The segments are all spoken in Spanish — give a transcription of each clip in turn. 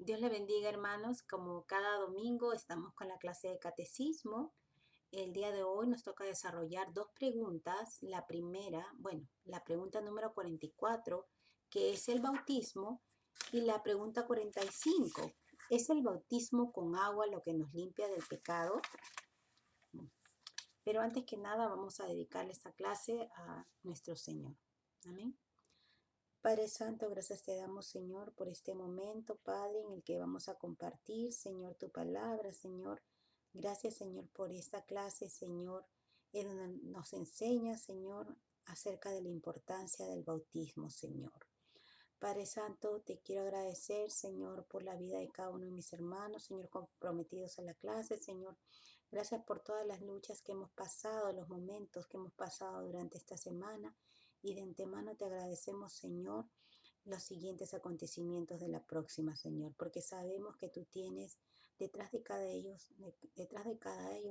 Dios le bendiga, hermanos. Como cada domingo estamos con la clase de catecismo. El día de hoy nos toca desarrollar dos preguntas. La primera, la pregunta número 44, que es el bautismo, y la pregunta 45, ¿es el bautismo con agua lo que nos limpia del pecado? Pero antes que nada vamos a dedicarle esta clase a nuestro Señor. Amén. Padre Santo, gracias te damos, Señor, por este momento, Padre, en el que vamos a compartir, Señor, tu palabra, Señor. Gracias, Señor, por esta clase, Señor, en donde nos enseña, Señor, acerca de la importancia del bautismo, Señor. Padre Santo, te quiero agradecer, Señor, por la vida de cada uno de mis hermanos, Señor, comprometidos a la clase, Señor. Gracias por todas las luchas que hemos pasado, los momentos que hemos pasado durante esta semana. Y de antemano te agradecemos, Señor, los siguientes acontecimientos de la próxima, Señor, porque sabemos que tú tienes detrás de cada ellos,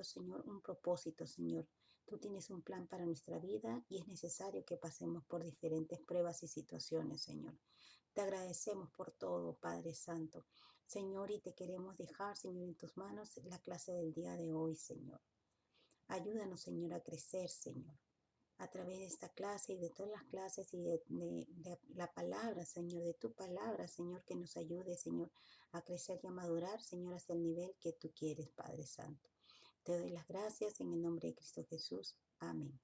Señor, un propósito, Señor. Tú tienes un plan para nuestra vida y es necesario que pasemos por diferentes pruebas y situaciones, Señor. Te agradecemos por todo, Padre Santo. Señor, y te queremos dejar, Señor, en tus manos la clase del día de hoy, Señor. Ayúdanos, Señor, a crecer, Señor, a través de esta clase y de todas las clases y de la palabra, Señor, de tu palabra, Señor, que nos ayude, Señor, a crecer y a madurar, Señor, hasta el nivel que tú quieres, Padre Santo. Te doy las gracias en el nombre de Cristo Jesús. Amén.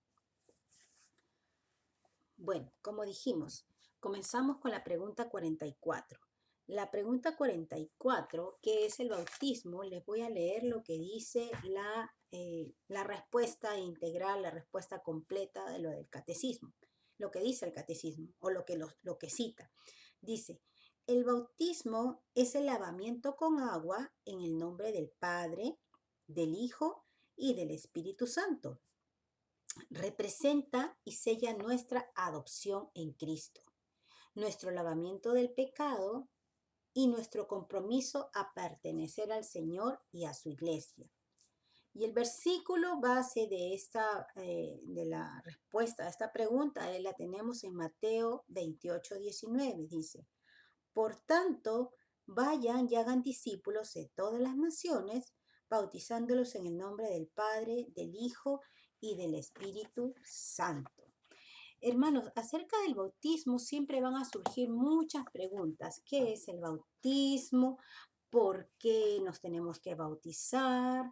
Bueno, como dijimos, comenzamos con la pregunta 44. La pregunta 44, ¿qué es el bautismo? Les voy a leer lo que dice la respuesta integral, la respuesta completa de lo del catecismo, lo que dice el catecismo o lo que cita. Dice, el bautismo es el lavamiento con agua en el nombre del Padre, del Hijo y del Espíritu Santo. Representa y sella nuestra adopción en Cristo, nuestro lavamiento del pecado y nuestro compromiso a pertenecer al Señor y a su iglesia. Y el versículo base de la respuesta a esta pregunta la tenemos en Mateo 28:19. Dice, por tanto, vayan y hagan discípulos de todas las naciones, bautizándolos en el nombre del Padre, del Hijo y del Espíritu Santo. Hermanos, acerca del bautismo siempre van a surgir muchas preguntas. ¿Qué es el bautismo? ¿Por qué nos tenemos que bautizar?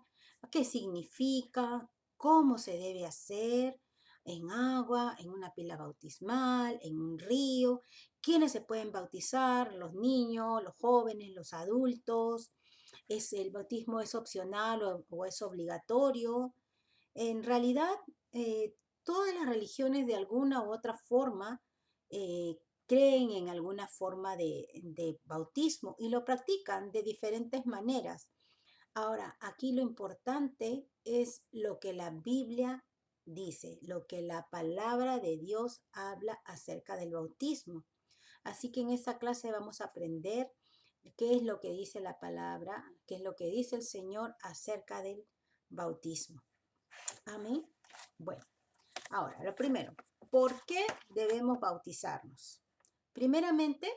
¿Qué significa? ¿Cómo se debe hacer? ¿En agua? ¿En una pila bautismal? ¿En un río? ¿Quiénes se pueden bautizar? ¿Los niños? ¿Los jóvenes? ¿Los adultos? ¿El bautismo es opcional o es obligatorio? En realidad, eh, todas las religiones de alguna u otra forma creen en alguna forma de bautismo y lo practican de diferentes maneras. Ahora, aquí lo importante es lo que la Biblia dice, lo que la palabra de Dios habla acerca del bautismo. Así que en esta clase vamos a aprender qué es lo que dice la palabra, qué es lo que dice el Señor acerca del bautismo. Amén. Bueno, ahora, lo primero, ¿por qué debemos bautizarnos? Primeramente,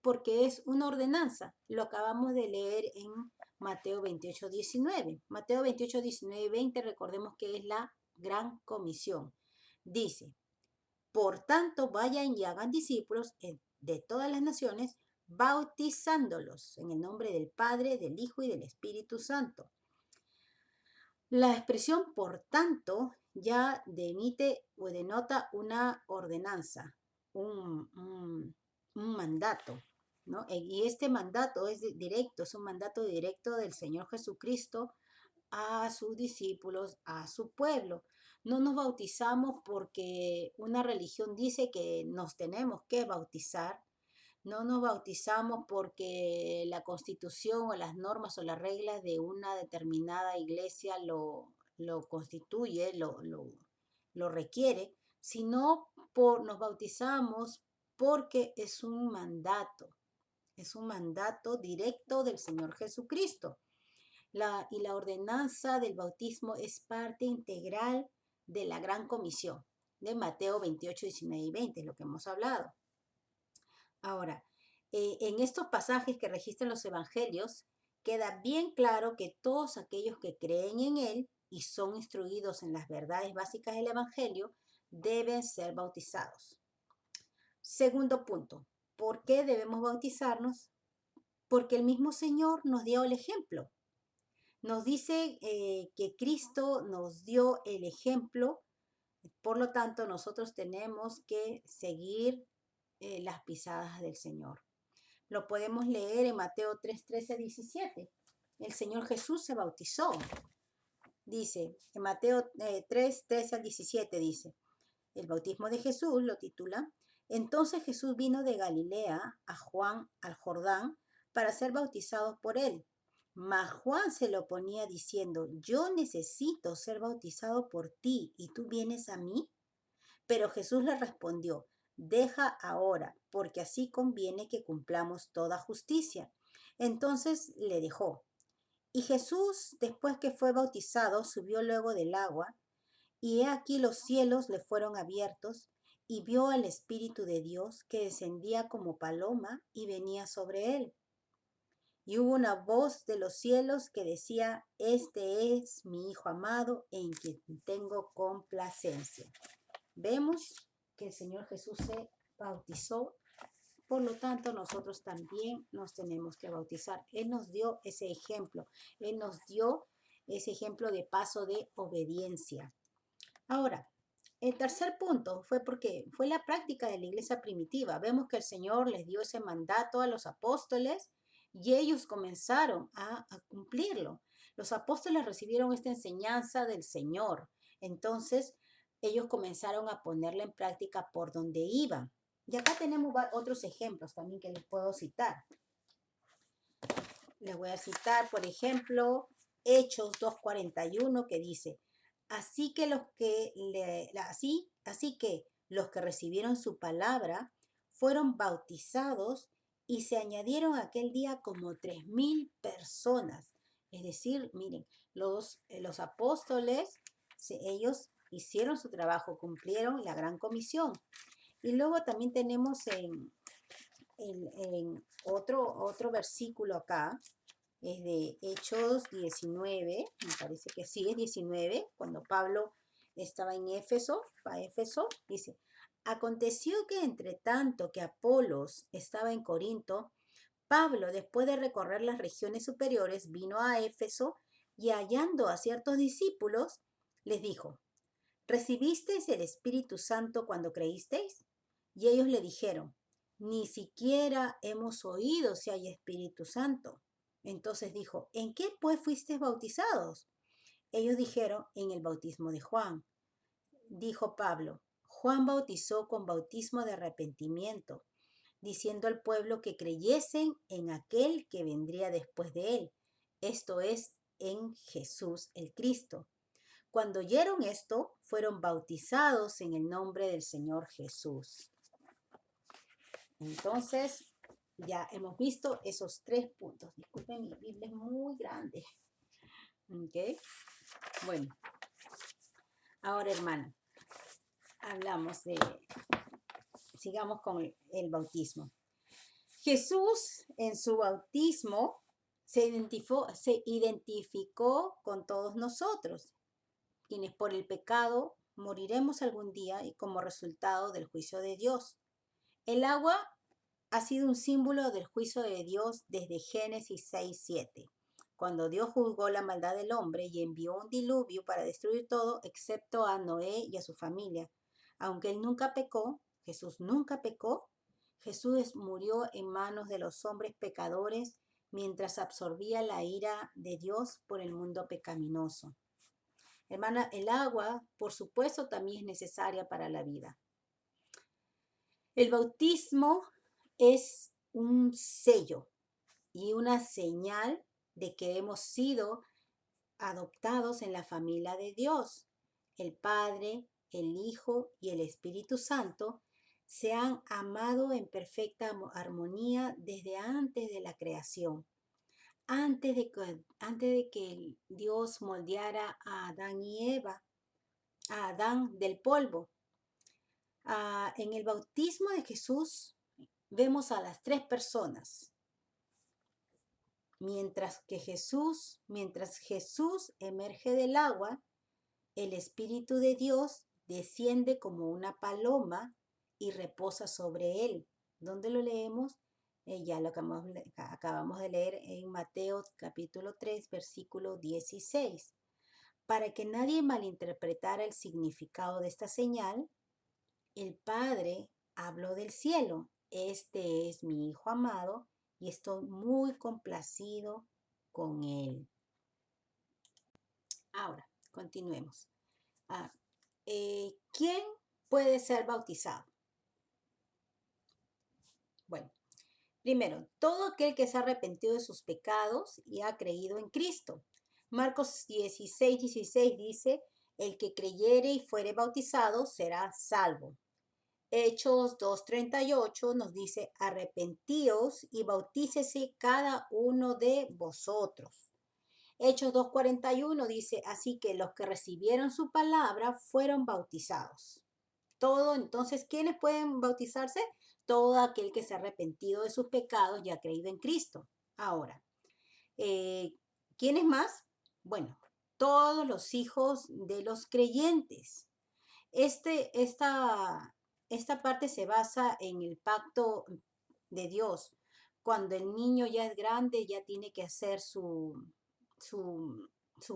porque es una ordenanza. Lo acabamos de leer en Mateo 28:19. Mateo 28:19 y 20, recordemos que es la gran comisión. Dice, por tanto, vayan y hagan discípulos de todas las naciones, bautizándolos en el nombre del Padre, del Hijo y del Espíritu Santo. La expresión por tanto ya demite o denota una ordenanza, un mandato, ¿no? Y este mandato es directo, es un mandato directo del Señor Jesucristo a sus discípulos, a su pueblo. No nos bautizamos porque una religión dice que nos tenemos que bautizar. No nos bautizamos porque la constitución o las normas o las reglas de una determinada iglesia lo constituye, lo requiere, sino nos bautizamos porque es un mandato directo del Señor Jesucristo. Y la ordenanza del bautismo es parte integral de la Gran Comisión de Mateo 28:19 y 20, es lo que hemos hablado. Ahora, En estos pasajes que registran los evangelios, queda bien claro que todos aquellos que creen en Él y son instruidos en las verdades básicas del evangelio deben ser bautizados. Segundo punto, ¿por qué debemos bautizarnos? Porque el mismo Señor nos dio el ejemplo. Nos dice que Cristo nos dio el ejemplo, por lo tanto nosotros tenemos que seguir las pisadas del Señor. Lo podemos leer en Mateo 3, 13, 17. El Señor Jesús se bautizó. Dice, en Mateo 3, 13 al 17 dice, el bautismo de Jesús lo titula. Entonces Jesús vino de Galilea a Juan al Jordán para ser bautizado por él. Mas Juan se lo oponía diciendo, yo necesito ser bautizado por ti y tú vienes a mí. Pero Jesús le respondió, deja ahora, porque así conviene que cumplamos toda justicia. Entonces le dejó. Y Jesús, después que fue bautizado, subió luego del agua, y he aquí los cielos le fueron abiertos, y vio al Espíritu de Dios que descendía como paloma y venía sobre él. Y hubo una voz de los cielos que decía, este es mi Hijo amado en quien tengo complacencia. Vemos que el Señor Jesús se bautizó, por lo tanto nosotros también nos tenemos que bautizar. Él nos dio ese ejemplo, Él nos dio ese ejemplo de paso de obediencia. Ahora, el tercer punto fue porque fue la práctica de la iglesia primitiva. Vemos que el Señor les dio ese mandato a los apóstoles y ellos comenzaron a cumplirlo. Los apóstoles recibieron esta enseñanza del Señor. Entonces, ellos comenzaron a ponerla en práctica por donde iban. Y acá tenemos otros ejemplos también que les puedo citar. Les voy a citar, por ejemplo, Hechos 2:41, que dice, así que los que recibieron su palabra fueron bautizados y se añadieron aquel día como 3,000 personas. Es decir, miren, los apóstoles, ellos hicieron su trabajo, cumplieron la gran comisión. Y luego también tenemos en otro versículo acá, es de Hechos 19, me parece que sí, es 19, cuando Pablo estaba en Éfeso, dice, aconteció que entre tanto que Apolos estaba en Corinto, Pablo, después de recorrer las regiones superiores, vino a Éfeso y hallando a ciertos discípulos, les dijo, ¿recibisteis el Espíritu Santo cuando creísteis? Y ellos le dijeron, ni siquiera hemos oído si hay Espíritu Santo. Entonces dijo, ¿en qué pues fuisteis bautizados? Ellos dijeron, en el bautismo de Juan. Dijo Pablo, Juan bautizó con bautismo de arrepentimiento, diciendo al pueblo que creyesen en aquel que vendría después de él, esto es, en Jesús el Cristo. Cuando oyeron esto, fueron bautizados en el nombre del Señor Jesús. Entonces, ya hemos visto esos 3 puntos. Disculpen, mi Biblia es muy grande. ¿Ok? Bueno, ahora, hermana, sigamos con el bautismo. Jesús, en su bautismo, se identificó con todos nosotros, quienes por el pecado moriremos algún día y como resultado del juicio de Dios. El agua ha sido un símbolo del juicio de Dios desde Génesis 6:7, cuando Dios juzgó la maldad del hombre y envió un diluvio para destruir todo excepto a Noé y a su familia. Aunque él nunca pecó, Jesús nunca pecó, Jesús murió en manos de los hombres pecadores mientras absorbía la ira de Dios por el mundo pecaminoso. Hermana, el agua, por supuesto, también es necesaria para la vida. El bautismo es un sello y una señal de que hemos sido adoptados en la familia de Dios. El Padre, el Hijo y el Espíritu Santo se han amado en perfecta armonía desde antes de la creación. Antes de que Dios moldeara a Adán y Eva, a Adán del polvo. En el bautismo de Jesús, vemos a las tres personas. Mientras Jesús emerge del agua, el Espíritu de Dios desciende como una paloma y reposa sobre él. ¿Dónde lo leemos? Ya lo acabamos de leer en Mateo capítulo 3, versículo 16. Para que nadie malinterpretara el significado de esta señal, el Padre habló del cielo. Este es mi Hijo amado y estoy muy complacido con él. Ahora, continuemos. ¿Quién puede ser bautizado? Bueno, primero, todo aquel que se ha arrepentido de sus pecados y ha creído en Cristo. Marcos 16:16 dice, el que creyere y fuere bautizado será salvo. Hechos 2:38 nos dice, arrepentíos y bautícese cada uno de vosotros. Hechos 2:41 dice, así que los que recibieron su palabra fueron bautizados. Entonces, ¿quiénes pueden bautizarse? Todo aquel que se ha arrepentido de sus pecados y ha creído en Cristo. Ahora, ¿quiénes más? Bueno, todos los hijos de los creyentes. Esta parte se basa en el pacto de Dios. Cuando el niño ya es grande, ya tiene que hacer su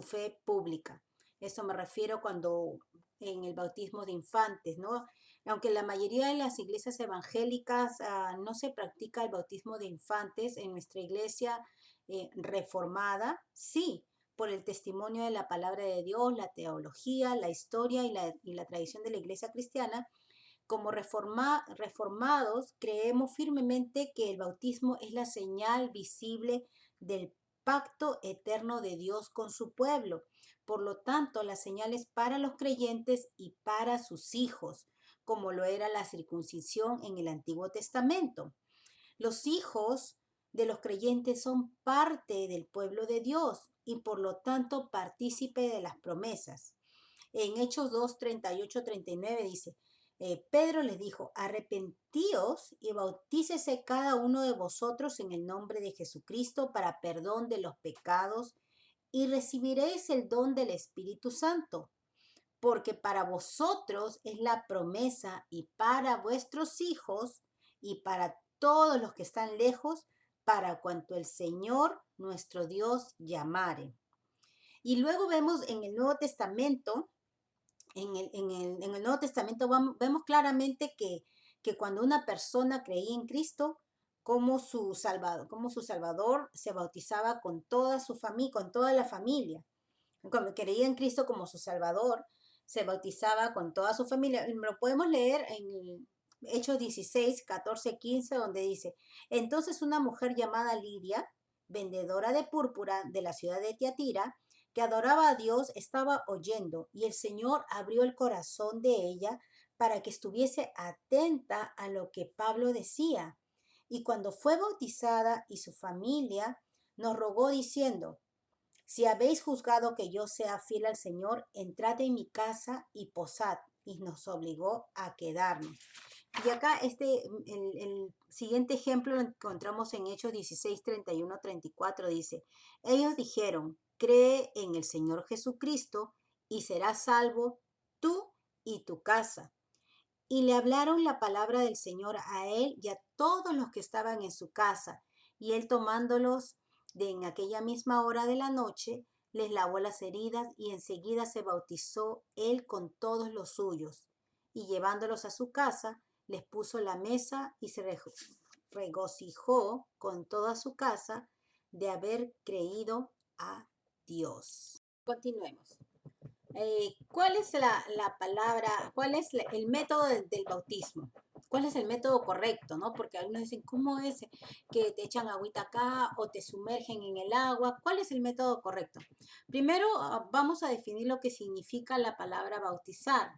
fe pública. Eso me refiero cuando en el bautismo de infantes, ¿no? Aunque la mayoría de las iglesias evangélicas no se practica el bautismo de infantes, en nuestra iglesia reformada, sí, por el testimonio de la palabra de Dios, la teología, la historia y la tradición de la iglesia cristiana, como reformados creemos firmemente que el bautismo es la señal visible del pacto eterno de Dios con su pueblo. Por lo tanto, la señal es para los creyentes y para sus hijos, como lo era la circuncisión en el Antiguo Testamento. Los hijos de los creyentes son parte del pueblo de Dios y por lo tanto partícipe de las promesas. En Hechos 2, 38, 39 dice, Pedro les dijo, arrepentíos y bautícese cada uno de vosotros en el nombre de Jesucristo para perdón de los pecados y recibiréis el don del Espíritu Santo, porque para vosotros es la promesa y para vuestros hijos y para todos los que están lejos, para cuanto el Señor nuestro Dios llamare. Y luego vemos en el Nuevo Testamento, en el Nuevo Testamento vemos claramente que cuando una persona creía en Cristo como su Salvador se bautizaba con toda su familia, con toda la familia. Cuando creía en Cristo como su Salvador, se bautizaba con toda su familia. Lo podemos leer en Hechos 16, 14, 15, donde dice, entonces una mujer llamada Lidia, vendedora de púrpura de la ciudad de Tiatira, que adoraba a Dios, estaba oyendo, y el Señor abrió el corazón de ella para que estuviese atenta a lo que Pablo decía. Y cuando fue bautizada y su familia, nos rogó diciendo, si habéis juzgado que yo sea fiel al Señor, entrad en mi casa y posad. Y nos obligó a quedarnos. Y acá el siguiente ejemplo lo encontramos en Hechos 16, 31, 34. Dice, ellos dijeron, cree en el Señor Jesucristo y serás salvo tú y tu casa. Y le hablaron la palabra del Señor a él y a todos los que estaban en su casa. Y él tomándolos en aquella misma hora de la noche, les lavó las heridas y enseguida se bautizó él con todos los suyos. Y llevándolos a su casa, les puso la mesa y se regocijó con toda su casa de haber creído a Dios. Continuemos. ¿Cuál es la palabra, cuál es el método del bautismo? ¿Cuál es el método correcto, no? Porque algunos dicen, ¿cómo es que te echan agüita acá o te sumergen en el agua? ¿Cuál es el método correcto? Primero, vamos a definir lo que significa la palabra bautizar.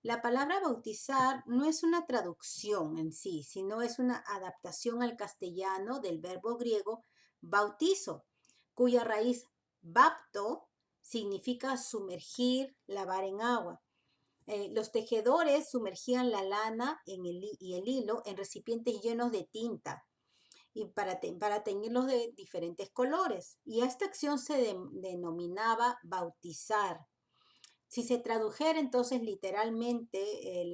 La palabra bautizar no es una traducción en sí, sino es una adaptación al castellano del verbo griego bautizo, cuya raíz bapto significa sumergir, lavar en agua. Los tejedores sumergían la lana y el hilo en recipientes llenos de tinta y para teñirlos de diferentes colores. Y esta acción se denominaba bautizar. Si se tradujera entonces literalmente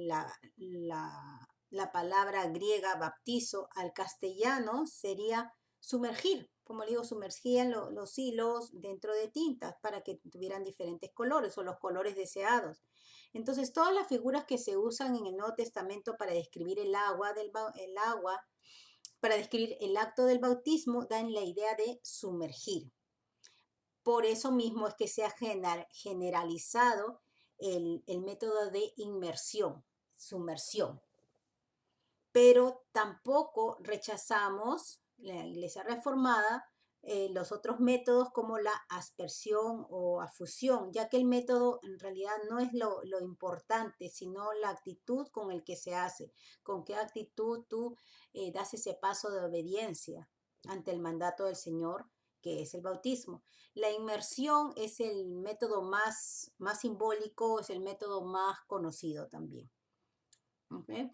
la palabra griega baptizo al castellano sería sumergir. Como le digo, sumergían los hilos dentro de tintas para que tuvieran diferentes colores o los colores deseados. Entonces, todas las figuras que se usan en el Nuevo Testamento para describir el agua, para describir el acto del bautismo, dan la idea de sumergir. Por eso mismo es que se ha generalizado el método de inmersión, sumersión. Pero tampoco rechazamos la Iglesia Reformada los otros métodos como la aspersión o afusión, ya que el método en realidad no es lo importante, sino la actitud con el que se hace, con qué actitud tú das ese paso de obediencia ante el mandato del Señor, que es el bautismo. La inmersión es el método más simbólico, es el método más conocido también. ¿Okay?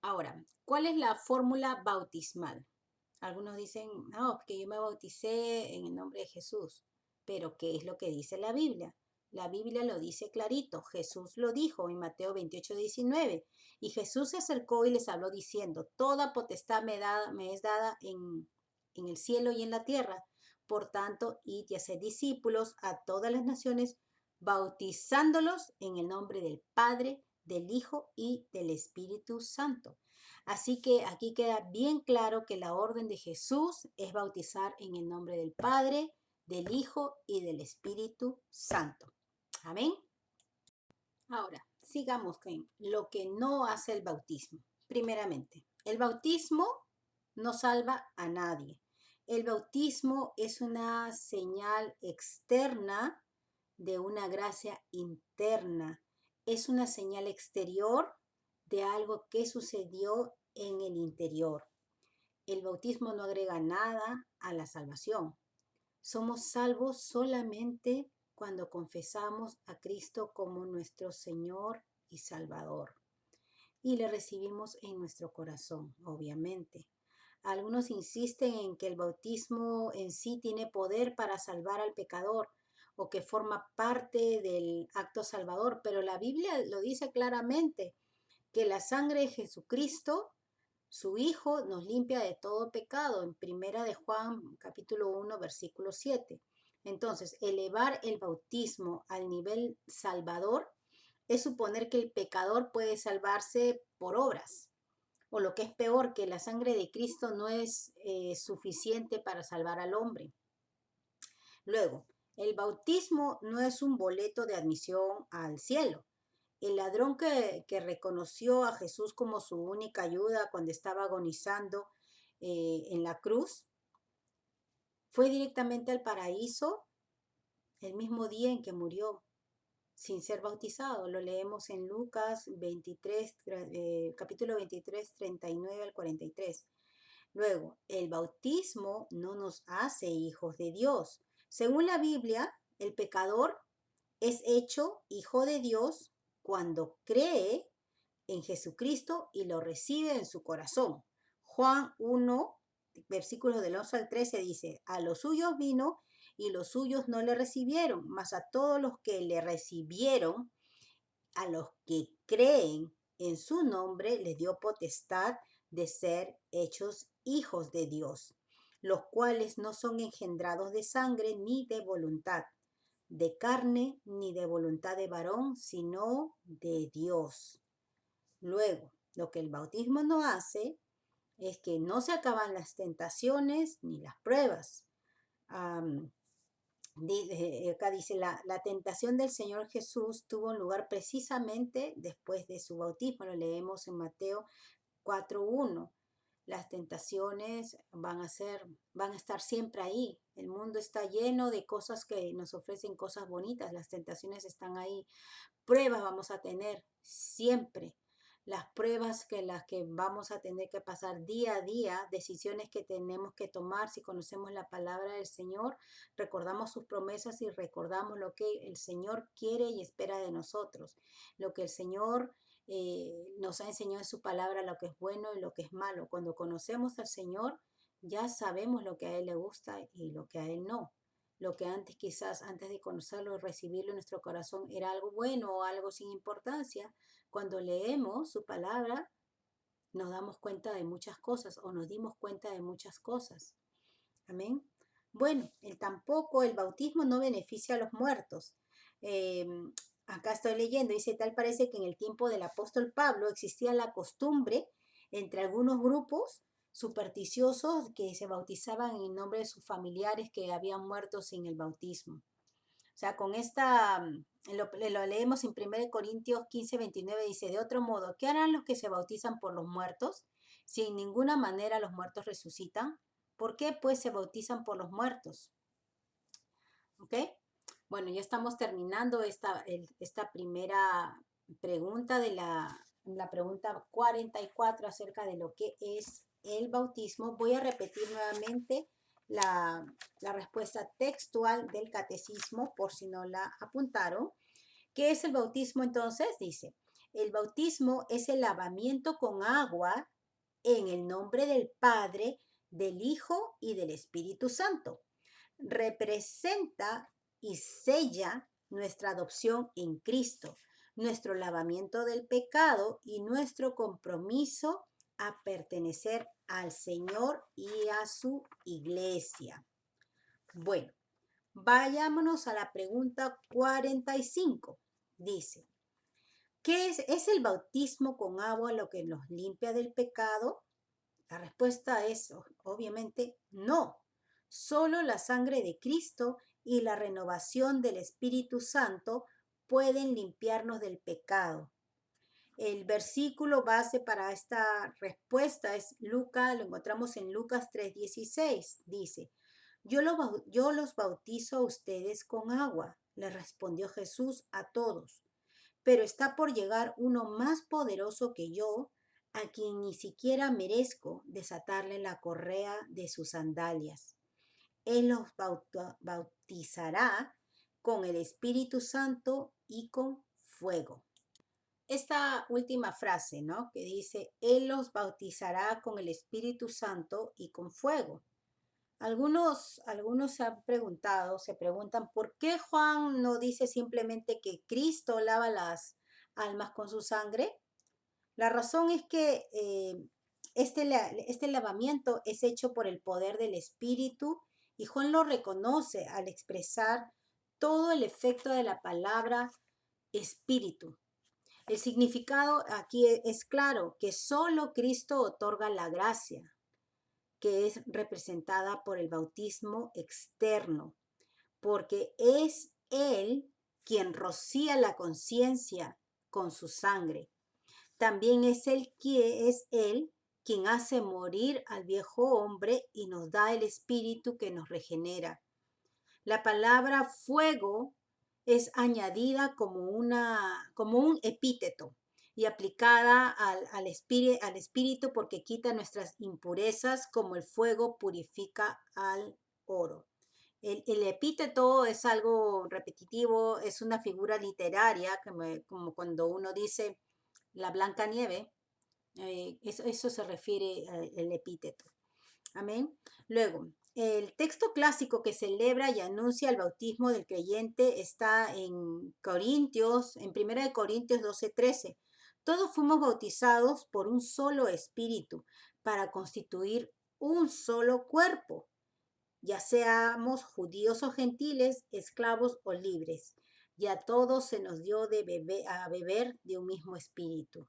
Ahora, ¿cuál es la fórmula bautismal? Algunos dicen, no, porque yo me bauticé en el nombre de Jesús. Pero ¿qué es lo que dice la Biblia? La Biblia lo dice clarito. Jesús lo dijo en Mateo 28:19. Y Jesús se acercó y les habló diciendo, toda potestad me es dada en el cielo y en la tierra. Por tanto, id y haced discípulos a todas las naciones, bautizándolos en el nombre del Padre, del Hijo y del Espíritu Santo. Así que aquí queda bien claro que la orden de Jesús es bautizar en el nombre del Padre, del Hijo y del Espíritu Santo. Amén. Ahora, sigamos con lo que no hace el bautismo. Primeramente, el bautismo no salva a nadie. El bautismo es una señal externa de una gracia interna. Es una señal exterior de algo que sucedió en el interior. El bautismo no agrega nada a la salvación. Somos salvos solamente cuando confesamos a Cristo como nuestro Señor y Salvador y le recibimos en nuestro corazón, obviamente. Algunos insisten en que el bautismo en sí tiene poder para salvar al pecador o que forma parte del acto salvador, pero la Biblia lo dice claramente, que la sangre de Jesucristo, su Hijo, nos limpia de todo pecado, en Primera de Juan, capítulo 1, versículo 7. Entonces, elevar el bautismo al nivel salvador es suponer que el pecador puede salvarse por obras, o lo que es peor, que la sangre de Cristo no es suficiente para salvar al hombre. Luego, el bautismo no es un boleto de admisión al cielo. El ladrón que reconoció a Jesús como su única ayuda cuando estaba agonizando en la cruz, fue directamente al paraíso el mismo día en que murió, sin ser bautizado. Lo leemos en Lucas 23, capítulo 23, 39 al 43. Luego, el bautismo no nos hace hijos de Dios. Según la Biblia, el pecador es hecho hijo de Dios cuando cree en Jesucristo y lo recibe en su corazón. Juan 1, versículos del 11 al 13 dice, a los suyos vino y los suyos no le recibieron, mas a todos los que le recibieron, a los que creen en su nombre, les dio potestad de ser hechos hijos de Dios, los cuales no son engendrados de sangre ni de voluntad de carne, ni de voluntad de varón, sino de Dios. Luego, lo que el bautismo no hace es que no se acaban las tentaciones ni las pruebas. Acá dice, la tentación del Señor Jesús tuvo lugar precisamente después de su bautismo. Lo leemos en Mateo 4:1. Las tentaciones van a estar siempre ahí. El mundo está lleno de cosas que nos ofrecen cosas bonitas. Las tentaciones están ahí. Pruebas vamos a tener siempre. las pruebas que las que vamos a tener que pasar día a día, decisiones que tenemos que tomar si conocemos la palabra del Señor, recordamos sus promesas y recordamos lo que el Señor quiere y espera de nosotros, lo que el Señor nos ha enseñado en su palabra, lo que es bueno y lo que es malo. Cuando conocemos al Señor, ya sabemos lo que a Él le gusta y lo que a Él no. Lo que antes quizás, antes de conocerlo y recibirlo en nuestro corazón, era algo bueno o algo sin importancia. Cuando leemos su palabra, nos damos cuenta de muchas cosas o nos dimos cuenta de muchas cosas. Amén. Bueno, el bautismo no beneficia a los muertos. Eh, Acá estoy leyendo, dice, tal parece que en el tiempo del apóstol Pablo existía la costumbre entre algunos grupos supersticiosos que se bautizaban en nombre de sus familiares que habían muerto sin el bautismo. O sea, con esta, lo leemos en 1 Corintios 15:29, dice, de otro modo, ¿qué harán los que se bautizan por los muertos? Si en ninguna manera los muertos resucitan, ¿por qué pues se bautizan por los muertos? ¿Ok? Bueno, ya estamos terminando esta primera pregunta de la pregunta 44 acerca de lo que es el bautismo. Voy a repetir nuevamente la respuesta textual del catecismo por si no la apuntaron. ¿Qué es el bautismo entonces? Dice, el bautismo es el lavamiento con agua en el nombre del Padre, del Hijo y del Espíritu Santo. Representa y sella nuestra adopción en Cristo, nuestro lavamiento del pecado y nuestro compromiso a pertenecer al Señor y a su iglesia. Bueno, vayámonos a la pregunta 45. Dice, ¿qué es el bautismo con agua lo que nos limpia del pecado? La respuesta es obviamente no. Solo la sangre de Cristo y la renovación del Espíritu Santo pueden limpiarnos del pecado. El versículo base para esta respuesta es Lucas, lo encontramos en Lucas 3:16. Dice, yo los bautizo a ustedes con agua, le respondió Jesús a todos, pero está por llegar uno más poderoso que yo, a quien ni siquiera merezco desatarle la correa de sus sandalias. Él los bautizará con el Espíritu Santo y con fuego. Esta última frase, ¿no? Que dice, Él los bautizará con el Espíritu Santo y con fuego. Algunos se preguntan, ¿por qué Juan no dice simplemente que Cristo lava las almas con su sangre? La razón es que este lavamiento es hecho por el poder del Espíritu y Juan lo reconoce al expresar todo el efecto de la palabra Espíritu. El significado aquí es claro, que solo Cristo otorga la gracia, que es representada por el bautismo externo, porque es Él quien rocía la conciencia con su sangre. También es Él quien hace morir al viejo hombre y nos da el espíritu que nos regenera. La palabra fuego es añadida como un epíteto y aplicada al espíritu porque quita nuestras impurezas como el fuego purifica al oro. El epíteto es algo repetitivo, es una figura literaria, como cuando uno dice la Blanca Nieve, eso se refiere al epíteto. Amén. Luego, el texto clásico que celebra y anuncia el bautismo del creyente está en Corintios, en 1 Corintios 12:13. Todos fuimos bautizados por un solo espíritu para constituir un solo cuerpo, ya seamos judíos o gentiles, esclavos o libres, y a todos se nos dio a beber de un mismo espíritu.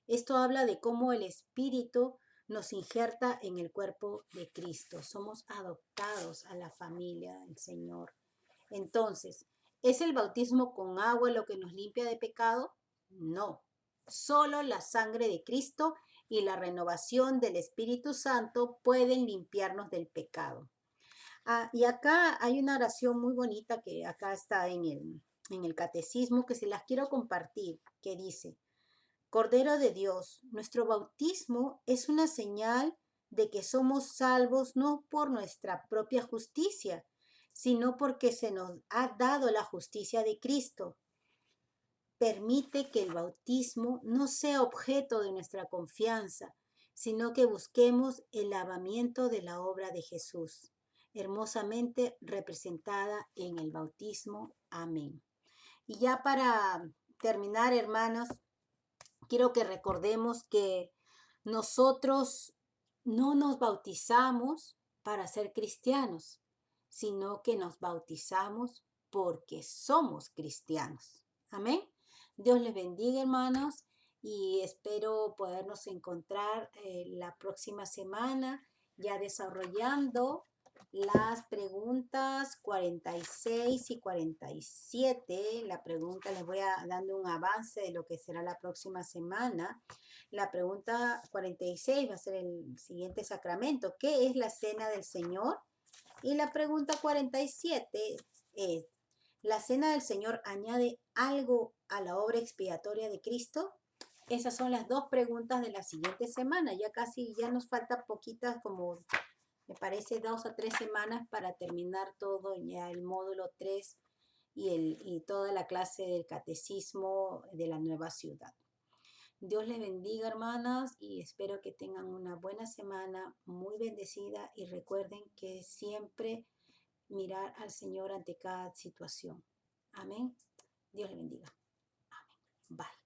Esto habla de cómo el espíritu nos injerta en el cuerpo de Cristo. Somos adoptados a la familia del Señor. Entonces, ¿es el bautismo con agua lo que nos limpia de pecado? No. Solo la sangre de Cristo y la renovación del Espíritu Santo pueden limpiarnos del pecado. Y acá hay una oración muy bonita que acá está en el catecismo que se las quiero compartir, que dice, Cordero de Dios, nuestro bautismo es una señal de que somos salvos no por nuestra propia justicia, sino porque se nos ha dado la justicia de Cristo. Permite que el bautismo no sea objeto de nuestra confianza, sino que busquemos el lavamiento de la obra de Jesús, hermosamente representada en el bautismo. Amén. Y ya para terminar, hermanos, quiero que recordemos que nosotros no nos bautizamos para ser cristianos, sino que nos bautizamos porque somos cristianos. Amén. Dios les bendiga, hermanos, y espero podernos encontrar la próxima semana ya desarrollando las preguntas 46 y 47. La pregunta, les voy a dando un avance de lo que será la próxima semana. La pregunta 46 va a ser el siguiente sacramento. ¿Qué es la cena del Señor? Y la pregunta 47 es, ¿la cena del Señor añade algo a la obra expiatoria de Cristo? Esas son las dos preguntas de la siguiente semana. Ya nos falta poquitas, como me parece 2 o 3 semanas para terminar todo ya el módulo 3 y toda la clase del catecismo de la nueva ciudad. Dios les bendiga, hermanas, y espero que tengan una buena semana, muy bendecida, y recuerden que siempre mirar al Señor ante cada situación. Amén. Dios les bendiga. Amén. Bye.